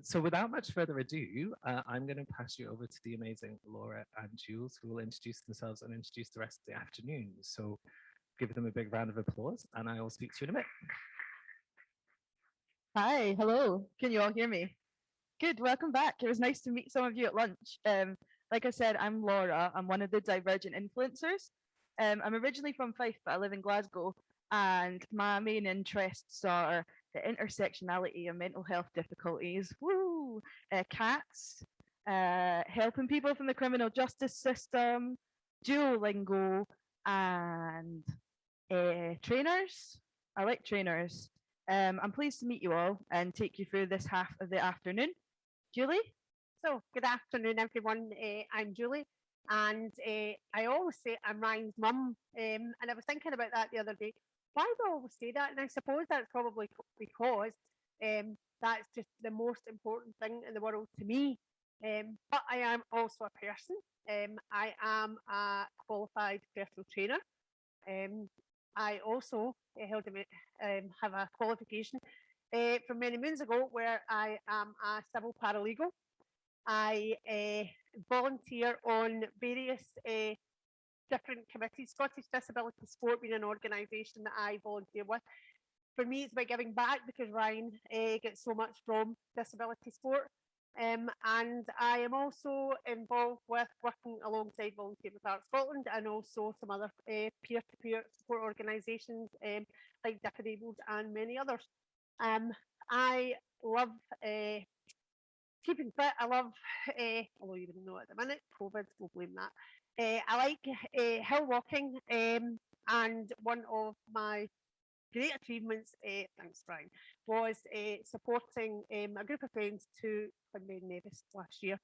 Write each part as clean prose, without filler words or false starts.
So without much further ado, I'm going to pass you over to the amazing Laura and Jules, who will introduce themselves and introduce the rest of the afternoon. So give them a big round of applause, and I will speak to you in a bit. Hi, hello. Can you all hear me? Good, welcome back. It was nice to meet some of you at lunch. Like I said, I'm Laura. I'm one of the Divergent influencers. I'm originally from Fife, but I live in Glasgow, and my main interests are the intersectionality of mental health difficulties, woo, cats, helping people from the criminal justice system, Duolingo, and trainers. I like trainers. I'm pleased to meet you all and take you through this half of the afternoon. Julie? So, good afternoon, everyone. I'm Julie, and I always say I'm Ryan's mum. And I was thinking about that the other day. Why do I always say that? And I suppose that's probably because that's just the most important thing in the world to me. But I am also a person. I am a qualified personal trainer. I also have a qualification from many moons ago where I am a civil paralegal. I volunteer on various different committees. Scottish Disability Sport being an organisation that I volunteer with. For me, it's about giving back because Ryan gets so much from disability sport. And I am also involved with working alongside Volunteer with Art Scotland and also some other peer-to-peer support organisations like Disabled and many others. I love keeping fit. I love, although you wouldn't know at the minute, COVID, we'll blame that. I like hill walking, and one of my great achievements, thanks Brian, was supporting a group of friends to climb Mount Everest last year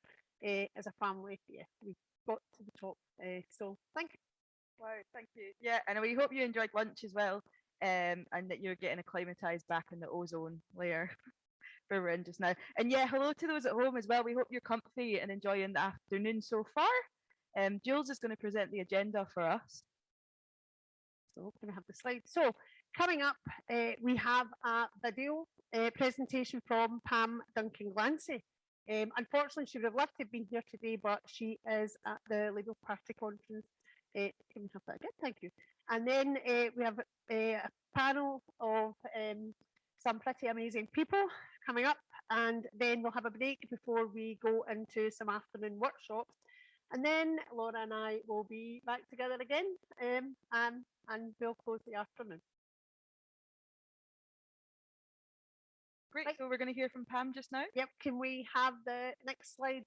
as a family. Yeah, we got to the top. So thank you. Wow, thank you. Yeah, and we hope you enjoyed lunch as well, and that you're getting acclimatized back in the ozone layer where we're in just now. And yeah, hello to those at home as well. We hope you're comfy and enjoying the afternoon so far. Jules is going to present the agenda for us. So can I have the slide? So coming up, we have a video presentation from Pam Duncan Glancy. Unfortunately, she would have loved to have been here today, but she is at the Labour Party conference. Can we have that again? Thank you. And then we have a panel of some pretty amazing people coming up, and then we'll have a break before we go into some afternoon workshops. And then Laura and I will be back together again, and we'll close the afternoon. Great. Right. So we're going to hear from Pam just now. Yep. Can we have the next slide,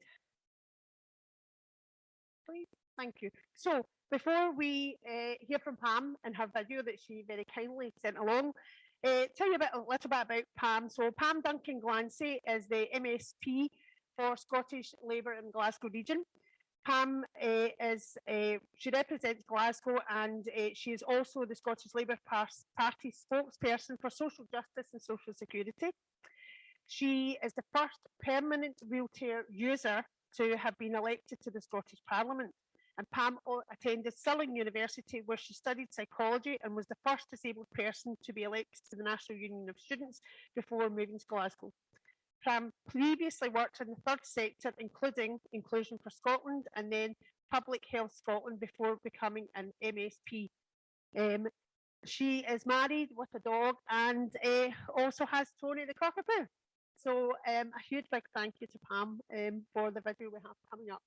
please? Thank you. So before we hear from Pam and her video that she very kindly sent along, tell you a little bit about Pam. So Pam Duncan Glancy is the MSP for Scottish Labour in Glasgow region. Pam she represents Glasgow, and she is also the Scottish Labour Party spokesperson for social justice and social security. She is the first permanent wheelchair user to have been elected to the Scottish Parliament. And Pam attended Stirling University, where she studied psychology and was the first disabled person to be elected to the National Union of Students before moving to Glasgow. Pam previously worked in the third sector, including Inclusion for Scotland and then Public Health Scotland before becoming an MSP. She is married with a dog and also has Tony the cockapoo. So a huge big thank you to Pam for the video we have coming up.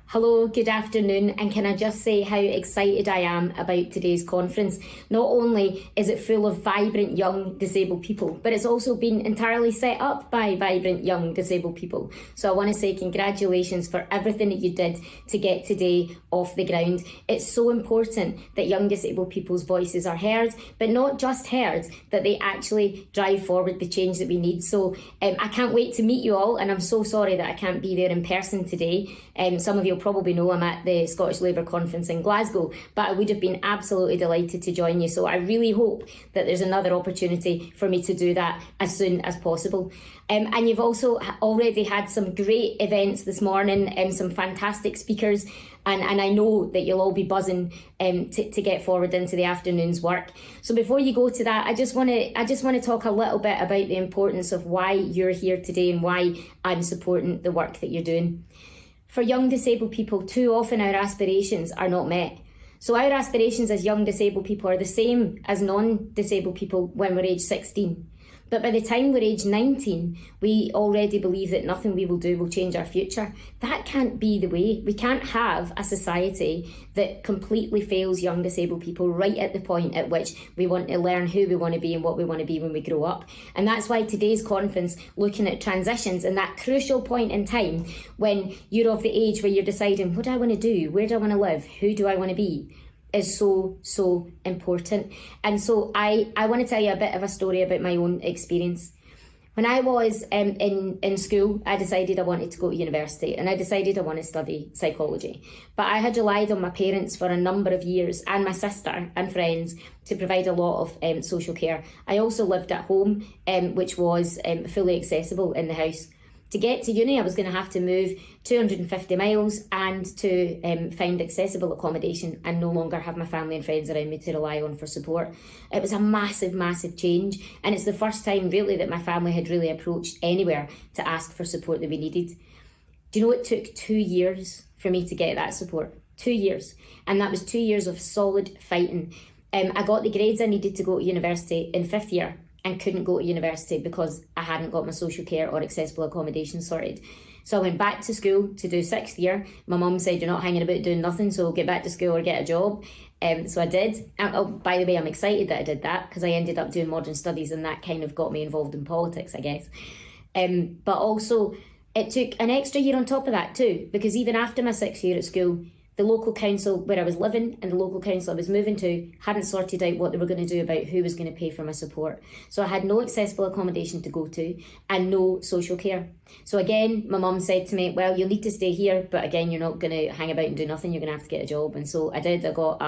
Hello, good afternoon, and can I just say how excited I am about today's conference. Not only is it full of vibrant young disabled people, but it's also been entirely set up by vibrant young disabled people. So I want to say congratulations for everything that you did to get today off the ground. It's so important that young disabled people's voices are heard, but not just heard, that they actually drive forward the change that we need. So I can't wait to meet you all, and I'm so sorry that I can't be there in person today. Some of you will probably know I'm at the Scottish Labour Conference in Glasgow, but I would have been absolutely delighted to join you. So I really hope that there's another opportunity for me to do that as soon as possible. And you've also already had some great events this morning, some fantastic speakers, and I know that you'll all be buzzing to get forward into the afternoon's work. So before you go to that, I just want to talk a little bit about the importance of why you're here today and why I'm supporting the work that you're doing. For young disabled people, too often our aspirations are not met. So our aspirations as young disabled people are the same as non-disabled people when we're age 16. But by the time we're age 19, we already believe that nothing we will do will change our future. That can't be the way. We can't have a society that completely fails young disabled people right at the point at which we want to learn who we want to be and what we want to be when we grow up. And that's why today's conference, looking at transitions and that crucial point in time when you're of the age where you're deciding, what do I want to do? Where do I want to live? Who do I want to be? Is so important. And so I want to tell you a bit of a story about my own experience. When I was in school, I decided I wanted to go to university, and I decided I want to study psychology. But I had relied on my parents for a number of years, and my sister and friends, to provide a lot of social care. I also lived at home, which was fully accessible in the house. To get to uni, I was going to have to move 250 miles and to find accessible accommodation and no longer have my family and friends around me to rely on for support. It was a massive, massive change. And it's the first time really that my family had really approached anywhere to ask for support that we needed. Do you know it took 2 years for me to get that support? 2 years. And that was 2 years of solid fighting. I got the grades I needed to go to university in 5th year, and couldn't go to university because I hadn't got my social care or accessible accommodation sorted. So I went back to school to do 6th year. My mum said, you're not hanging about doing nothing, so get back to school or get a job. So I did. Oh, by the way, I'm excited that I did that because I ended up doing modern studies, and that kind of got me involved in politics, I guess. But also it took an extra year on top of that too, because even after my 6th year at school, the local council where I was living and the local council I was moving to hadn't sorted out what they were going to do about who was going to pay for my support. So I had no accessible accommodation to go to and no social care. So again, my mum said to me, well, you'll need to stay here, but again, you're not going to hang about and do nothing, you're going to have to get a job. And so I did. I got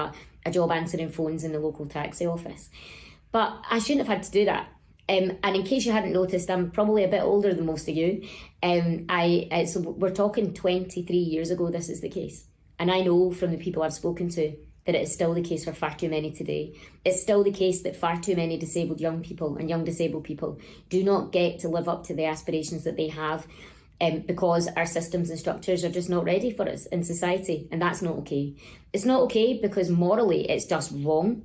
a job answering phones in the local taxi office. But I shouldn't have had to do that. And in case you hadn't noticed, I'm probably a bit older than most of you. So we're talking 23 years ago this is the case. And I know from the people I've spoken to that it is still the case for far too many today. It's still the case that far too many disabled young people and young disabled people do not get to live up to the aspirations that they have because our systems and structures are just not ready for us in society. And that's not okay. It's not okay because morally it's just wrong.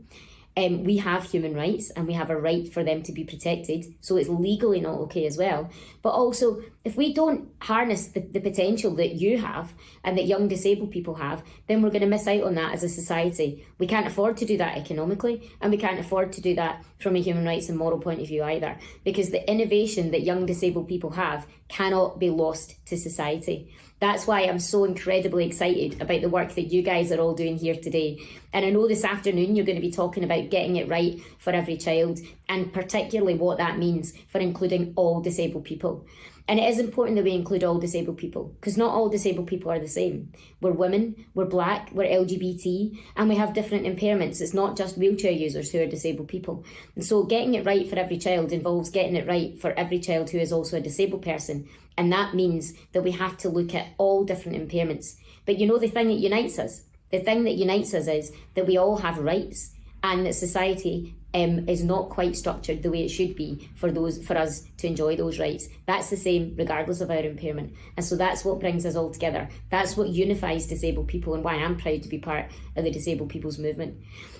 We have human rights and we have a right for them to be protected. So it's legally not okay as well. But also, if we don't harness the potential that you have and that young disabled people have, then we're going to miss out on that as a society. We can't afford to do that economically, and we can't afford to do that from a human rights and moral point of view either, because the innovation that young disabled people have cannot be lost to society. That's why I'm so incredibly excited about the work that you guys are all doing here today. And I know this afternoon you're going to be talking about getting it right for every child, and particularly what that means for including all disabled people. And it is important that we include all disabled people, because not all disabled people are the same. We're women, we're black, we're LGBT, and we have different impairments. It's not just wheelchair users who are disabled people. And so getting it right for every child involves getting it right for every child who is also a disabled person. And that means that we have to look at all different impairments. But you know, the thing that unites us, is that we all have rights, and that society is not quite structured the way it should be for us to enjoy those rights. That's the same regardless of our impairment. And so that's what brings us all together. That's what unifies disabled people, and why I'm proud to be part of the disabled people's movement.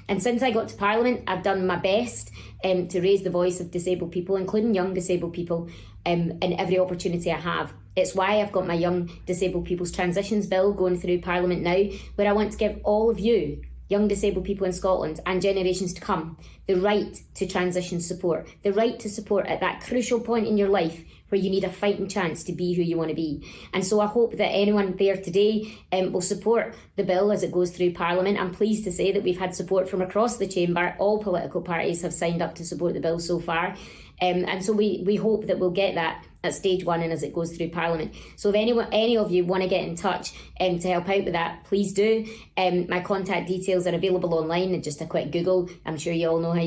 And since I got to Parliament, I've done my best to raise the voice of disabled people, including young disabled people, in every opportunity I have. It's why I've got my Young Disabled People's Transitions Bill going through Parliament now, where I want to give all of you, young disabled people in Scotland and generations to come, the right to transition support, the right to support at that crucial point in your life where you need a fighting chance to be who you want to be. And so I hope that anyone there today will support the bill as it goes through Parliament. I'm pleased to say that we've had support from across the chamber. All political parties have signed up to support the bill so far. And so we hope that we'll get that at stage 1 and as it goes through Parliament. So if any of you want to get in touch to help out with that, please do. My contact details are available online, and just a quick Google. I'm sure you all know how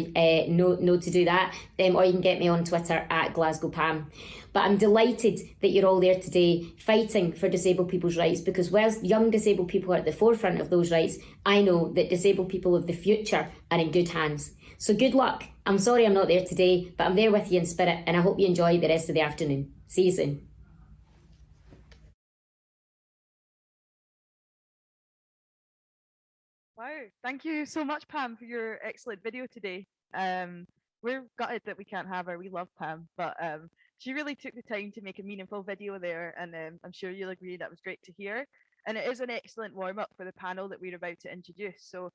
know to do that. Or you can get me on Twitter at Glasgow Pam. But I'm delighted that you're all there today fighting for disabled people's rights, because whilst young disabled people are at the forefront of those rights, I know that disabled people of the future are in good hands. So good luck. I'm sorry I'm not there today, but I'm there with you in spirit, and I hope you enjoy the rest of the afternoon. See you soon. Wow, thank you so much, Pam, for your excellent video today. We're gutted that we can't have her. We love Pam, but she really took the time to make a meaningful video there, and I'm sure you'll agree that was great to hear. And it is an excellent warm-up for the panel that we're about to introduce. So